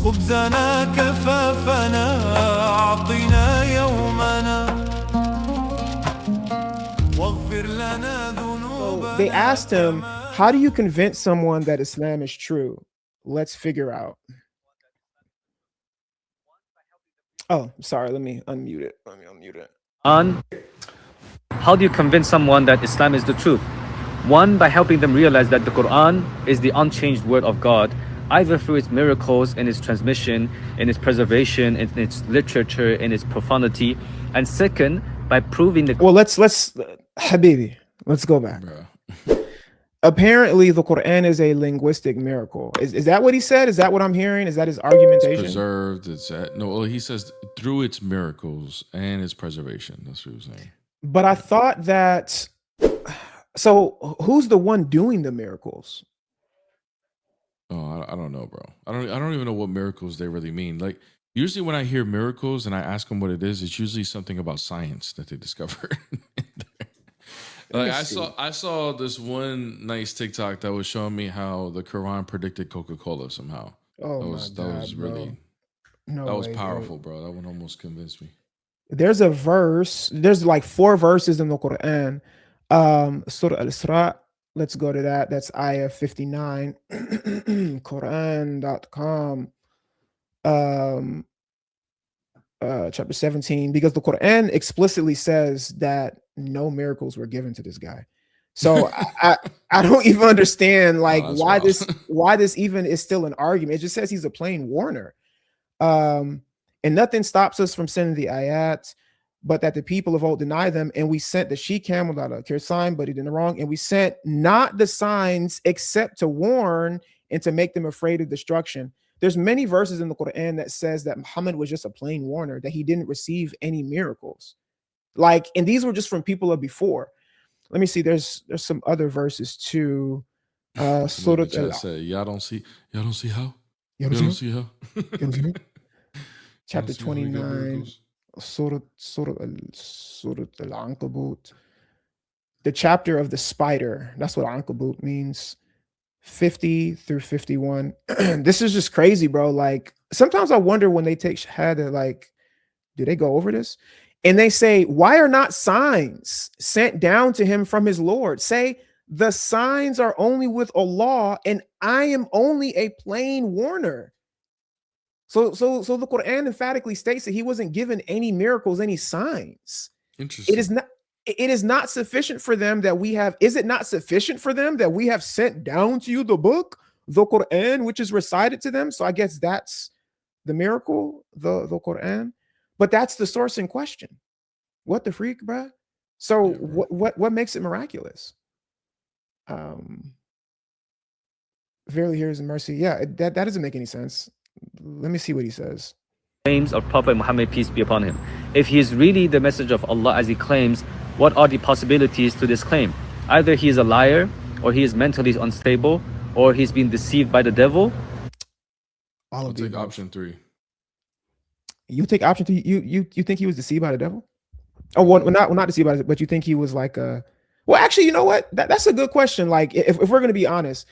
خبزنا كفافنا أعطنا يومنا واغفر لنا ذنوبنا. They asked him, how do you convince someone that Islam is true? Let's figure out. Oh, sorry. Let me unmute it. How do you convince someone that Islam is the truth? One, by helping them realize that the Qur'an is the unchanged word of God, either through its miracles, in its transmission, in its preservation, in its literature, in its profundity. And second, by proving the... Well, let's Habibi, let's go back. Apparently, the Qur'an is a linguistic miracle. Is that what he said? Is that what I'm hearing? Is that his argumentation? It's preserved. No, he says through its miracles and its preservation. That's what he was saying. But I thought that... So who's the one doing the miracles? Oh, I don't know, bro. I don't even know what miracles they really mean. Like, usually when I hear miracles and I ask them what it is, it's usually something about science that they discovered. Like I saw this one nice TikTok that was showing me how the Quran predicted Coca-Cola somehow. Oh, that was really powerful, bro. That one almost convinced me. There's a verse. There's like 4 verses in the Quran. Surah Al-Isra. Let's go to that. That's ayah 59. Quran.com. Chapter 17, because the Quran explicitly says that no miracles were given to this guy. So I don't even understand like why this even is still an argument. It just says he's a plain warner. And nothing stops us from sending the ayat, but that the people of old deny them. And we sent the she camel that a clear sign, but he did the wrong. And we sent not the signs except to warn and to make them afraid of destruction. There's many verses in the Quran that says that Muhammad was just a plain warner, that he didn't receive any miracles. Like, and these were just from people of before. Let me see. There's some other verses too. Y'all don't see how? Y'all don't see how? Chapter 29. Surah Al-Ankabut. The chapter of the spider. That's what Ankabut means. 50 through 51. This is just crazy, bro. Like, sometimes I wonder when they take Shahada, like, do they go over this? And they say, why are not signs sent down to him from his Lord? Say, the signs are only with Allah, and I am only a plain warner. So the Quran emphatically states that he wasn't given any miracles, any signs. Interesting. It is not sufficient for them that we have. Is it not sufficient for them that we have sent down to you the book, the Quran, which is recited to them? So I guess that's the miracle, the Quran. But that's the source in question. What the freak, bruh? So what makes it miraculous? Verily here is mercy. Yeah, that doesn't make any sense. Let me see what he says. Claims of Prophet Muhammad, peace be upon him. If he is really the message of Allah as he claims, what are the possibilities to this claim? Either he is a liar, or he is mentally unstable, or he's been deceived by the devil. I'll take option 3. You take option 3. You think he was deceived by the devil? Oh, well, not deceived by it, but you think he was like a... Well, actually, you know what? That's a good question. Like, if we're going to be honest,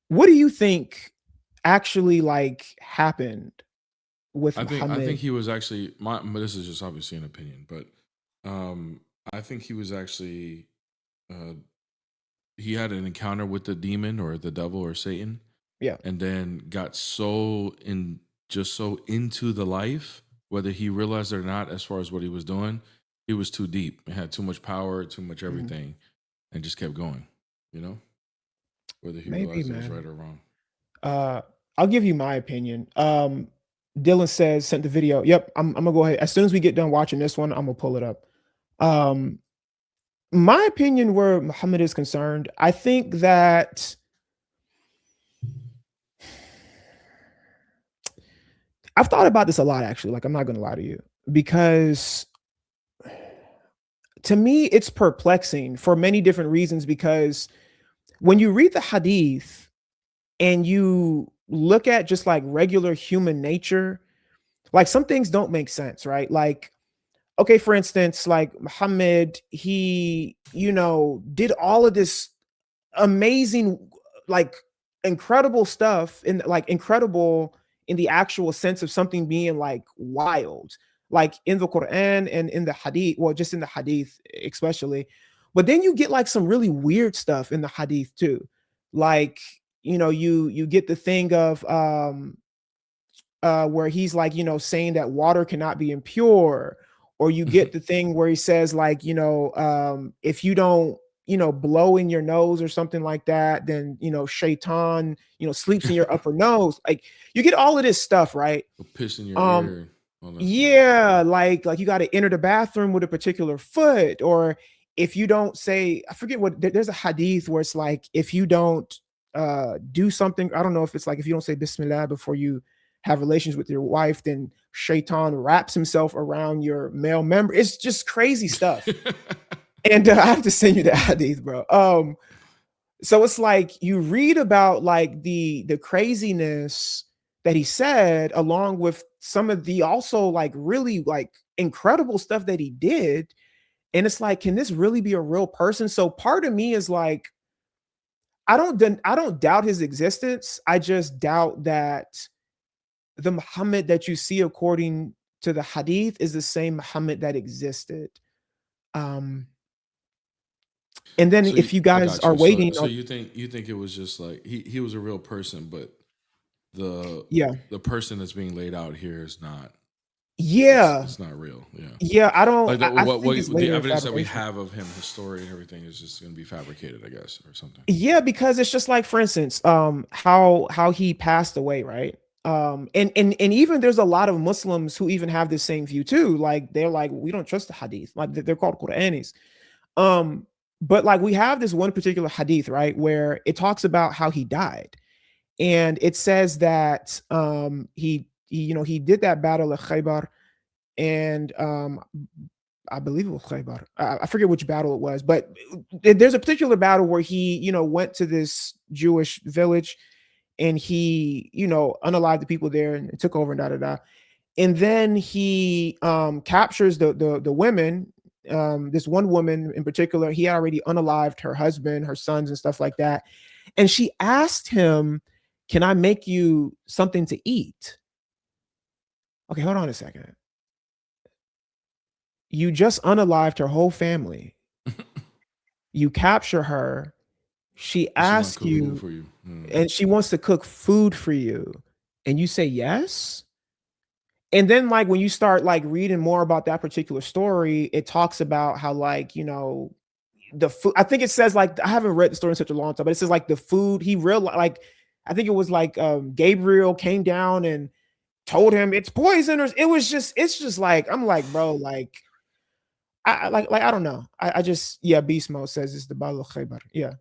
what do you think actually like happened with Muhammad? I think he was actually this is just obviously an opinion, but I think he was actually he had an encounter with the demon or the devil or Satan, and then got so into the life, whether he realized it or not, as far as what he was doing, it was too deep. It had too much power, too much everything, and just kept going. You know, whether he realized it was right or wrong. I'll give you my opinion. Dylan says, sent the video. Yep, I'm gonna go ahead. As soon as we get done watching this one, I'm gonna pull it up. My opinion where Muhammad is concerned, I think that I've thought about this a lot, actually. Like, I'm not gonna lie to you, because to me, it's perplexing for many different reasons, because when you read the hadith and you look at just like regular human nature, like some things don't make sense, right? Like, okay, for instance, like Muhammad, he, did all of this amazing, like incredible stuff incredible in the actual sense of something being like wild, like in the Quran and in the hadith, well, just in the hadith especially. But then you get like some really weird stuff in the hadith too. Like, you get the thing of where he's like, saying that water cannot be impure, or you get the thing where he says like, if you don't, blow in your nose or something like that, then shaitan, sleeps in your upper nose. Like you get all of this stuff, right? Piss in your ear. Yeah, like you got to enter the bathroom with a particular foot, or if you don't say, I forget what, there's a hadith where it's like, if you don't do something, I don't know if it's like, if you don't say Bismillah before you have relations with your wife, then shaitan wraps himself around your male member. It's just crazy stuff. And I have to send you the hadith, bro. So it's like you read about like the craziness that he said, along with some of the also like really like incredible stuff that he did. And it's like, can this really be a real person? So part of me is like, I don't doubt his existence. I just doubt that the Muhammad that you see according to the hadith is the same Muhammad that existed. And then if you guys are waiting, so you think it was just like he was a real person, but the person that's being laid out here is not. Yeah, it's not real. Yeah. I don't. Like the evidence that we have of him, his story and everything, is just going to be fabricated, I guess, or something. Yeah, because it's just like, for instance, how he passed away, right? And even there's a lot of Muslims who even have the same view too. Like they're like, we don't trust the hadith. Like they're called Qur'anis. But like we have this one particular hadith, right, where it talks about how he died, and it says that he did that battle at Khaybar, and I believe it was Khaybar. I forget which battle it was, but there's a particular battle where he went to this Jewish village, and he unalived the people there and took over and da da da, and then he captures the women. This one woman in particular, he already unalived her husband, her sons, and stuff like that. And she asked him, "Can I make you something to eat?" Okay, hold on a second. You just unalived her whole family. You capture her. She asks you, and she wants to cook food for you, and you say yes. And then like when you start like reading more about that particular story, it talks about how like, the food, I think it says like, I haven't read the story in such a long time, but it says like the food, he realized, like, I think it was like Gabriel came down and told him it's poisoners. It's just like, I'm like, bro, like, I don't know. I just, Beast Mode says it's the Battle of Khaybar. Yeah.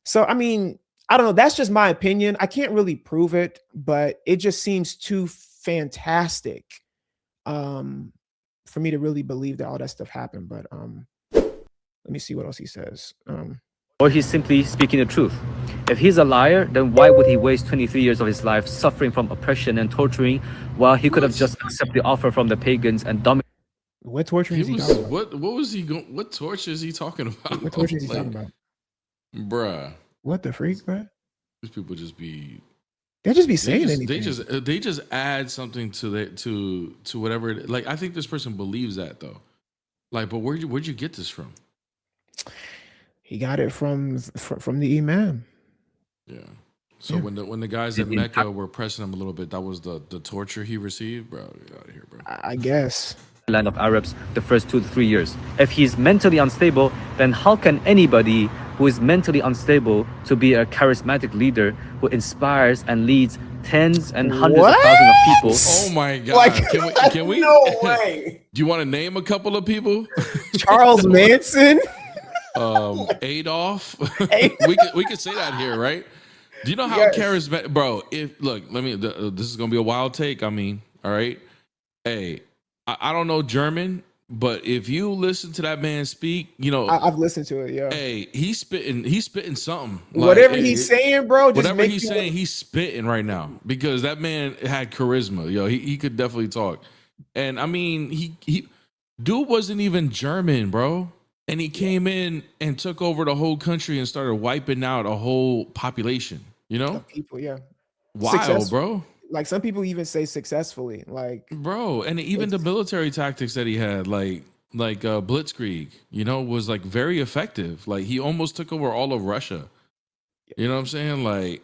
So, I mean, I don't know. That's just my opinion. I can't really prove it, but it just seems too fantastic for me to really believe that all that stuff happened. But let me see what else he says. Or he's simply speaking the truth. If he's a liar, then why would he waste 23 years of his life suffering from oppression and torturing, while he could have just accepted the offer from the pagans and dominated? What torture is he talking about? What was he going? What torture is he talking about? What torture is he talking about, bruh? What the freak, bruh? These people just be. They just be saying anything. They just add something to whatever. Like I think this person believes that though. Like, but where'd you get this from? He got it from the Imam. Yeah. So when the guys at Mecca were pressing him a little bit, that was the torture he received, bro. Get out of here, bro. I guess. Land of Arabs the first 2 to 3 years. If he's mentally unstable, then how can anybody who is mentally unstable to be a charismatic leader who inspires and leads tens and hundreds of thousands of people? Oh my God! Like, can we? No way. Do you want to name a couple of people? Charles Manson. Adolf. we could say that here, right? Do you know how charismatic, bro? This is gonna be a wild take. I mean, all right. Hey, I don't know German, but if you listen to that man speak, I've listened to it. Yeah. Hey, he's spitting something. Whatever he's saying, bro. Whatever he's saying, he's spitting right now because that man had charisma. Yo, he could definitely talk. And I mean, he dude wasn't even German, bro. And he came in and took over the whole country and started wiping out a whole population, Of people, yeah. Wild, bro. like some people even say successfully, like, bro. And even the military tactics that he had, like Blitzkrieg, you know, was like very effective. Like he almost took over all of Russia. You know what I'm saying? Like,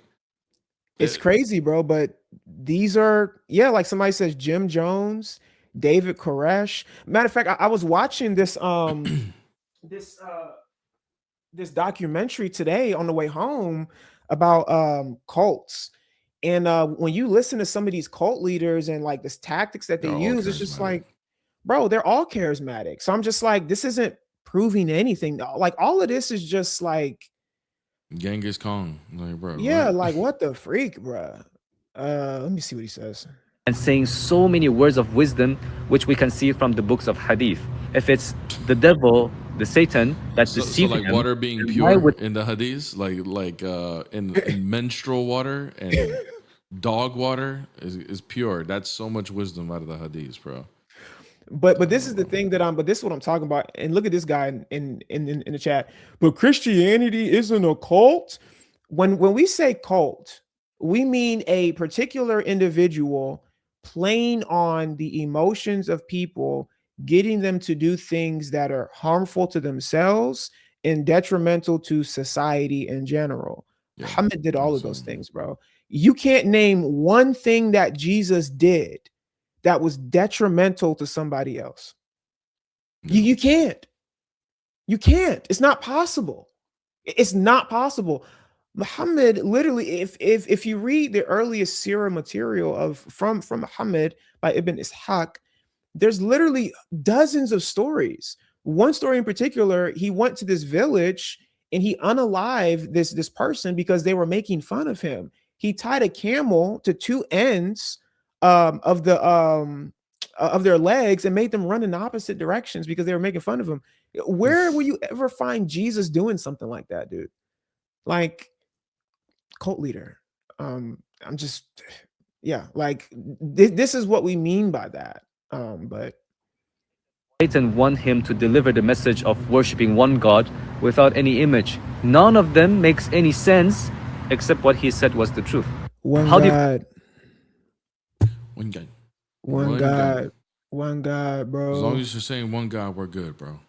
it's crazy, bro. But these are, yeah, like somebody says Jim Jones, David Koresh. Matter of fact, I was watching this this this documentary today on the way home about cults. And when you listen to some of these cult leaders and like this tactics that they use, it's just like, bro, they're all charismatic. So I'm just like, this isn't proving anything. Like all of this is just like Genghis Khan, like, bro. Yeah, like what the freak, bro. Let me see what he says. And saying so many words of wisdom, which we can see from the books of hadith. If it's the devil, the Satan that's deceiving so like him, water being pure in the hadiths, like in menstrual water and dog water is pure. That's so much wisdom out of the hadiths, bro. But this is the thing but this is what I'm talking about. And look at this guy in the chat. But Christianity isn't a cult. When we say cult, we mean a particular individual playing on the emotions of people, getting them to do things that are harmful to themselves and detrimental to society in general. Yeah, Muhammad did all of those things, bro. You can't name one thing that Jesus did that was detrimental to somebody else. You can't. You can't. It's not possible. It's not possible. Muhammad literally, if you read the earliest seerah material from Muhammad by Ibn Ishaq, there's literally dozens of stories. One story in particular, he went to this village and he unalived this person because they were making fun of him. He tied a camel to two ends of their legs and made them run in opposite directions because they were making fun of him. Where will you ever find Jesus doing something like that, dude? Like, cult leader. I'm just, yeah, like this is what we mean by that. But Satan want him to deliver the message of worshiping one God without any image. None of them makes any sense except what he said was the truth. One God. One God. One God, bro. As long as you're saying one God, we're good, bro.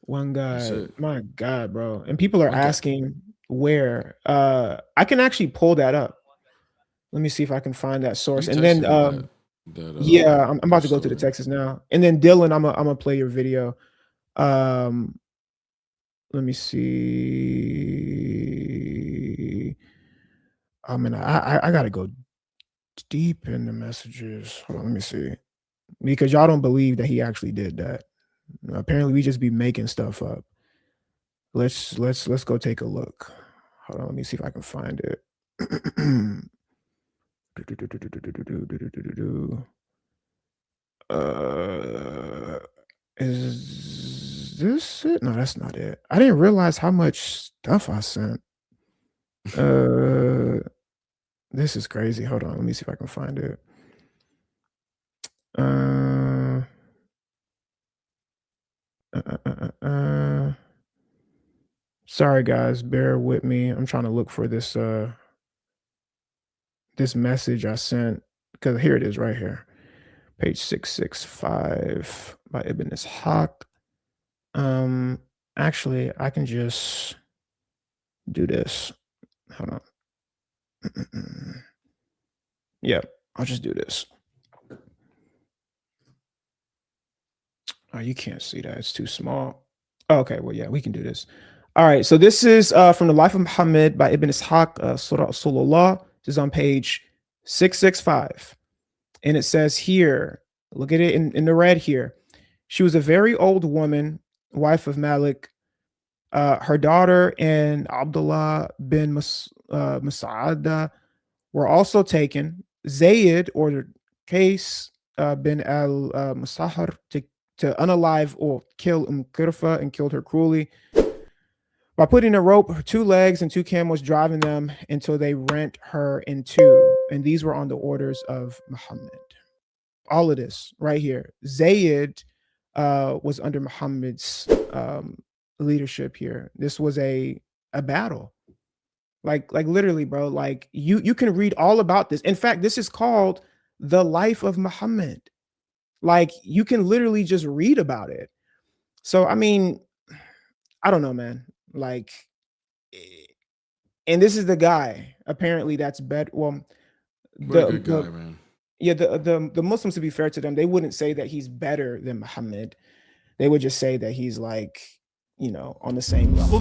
One God. My God, bro. And people are asking where. I can actually pull that up. Let me see if I can find that source. And then yeah, I'm about to go to the Texas now. And then Dylan, I'm gonna play your video. Let me see. I mean, I gotta go deep in the messages. Hold on, let me see. Because y'all don't believe that he actually did that. Apparently, we just be making stuff up. Let's go take a look. Hold on, let me see if I can find it. Is this it? No, that's not it. I didn't realize how much stuff I sent. This is crazy. Hold on, let me see if I can find it. Sorry guys, bear with me. I'm trying to look for this this message I sent, because here it is right here. Page 665 by Ibn Ishaq. Actually, I can just do this. Hold on. Yeah, I'll just do this. Oh, you can't see that. It's too small. Okay, well, yeah, we can do this. All right, so this is from the Life of Muhammad by Ibn Ishaq, Surah Rasulullah. This is on page 665. And it says here, look at it in the red here. She was a very old woman, wife of Malik. Her daughter and Abdullah bin Mas'ada were also taken. Zayd ordered Qais bin al-Musahar to unalive or kill Qirfa and killed her cruelly by putting a rope, her 2 legs and 2 camels, driving them until they rent her in 2. And these were on the orders of Muhammad. All of this right here. Zayd was under Muhammad's leadership here. This was a battle. Like literally, bro. Like you can read all about this. In fact, this is called the life of Muhammad. Like you can literally just read about it. So I mean, I don't know, man. Like, and this is the guy apparently that's better. Well, What a good guy, man. Yeah, the Muslims, to be fair to them, they wouldn't say that he's better than Muhammad. They would just say that he's like, you know, on the same level.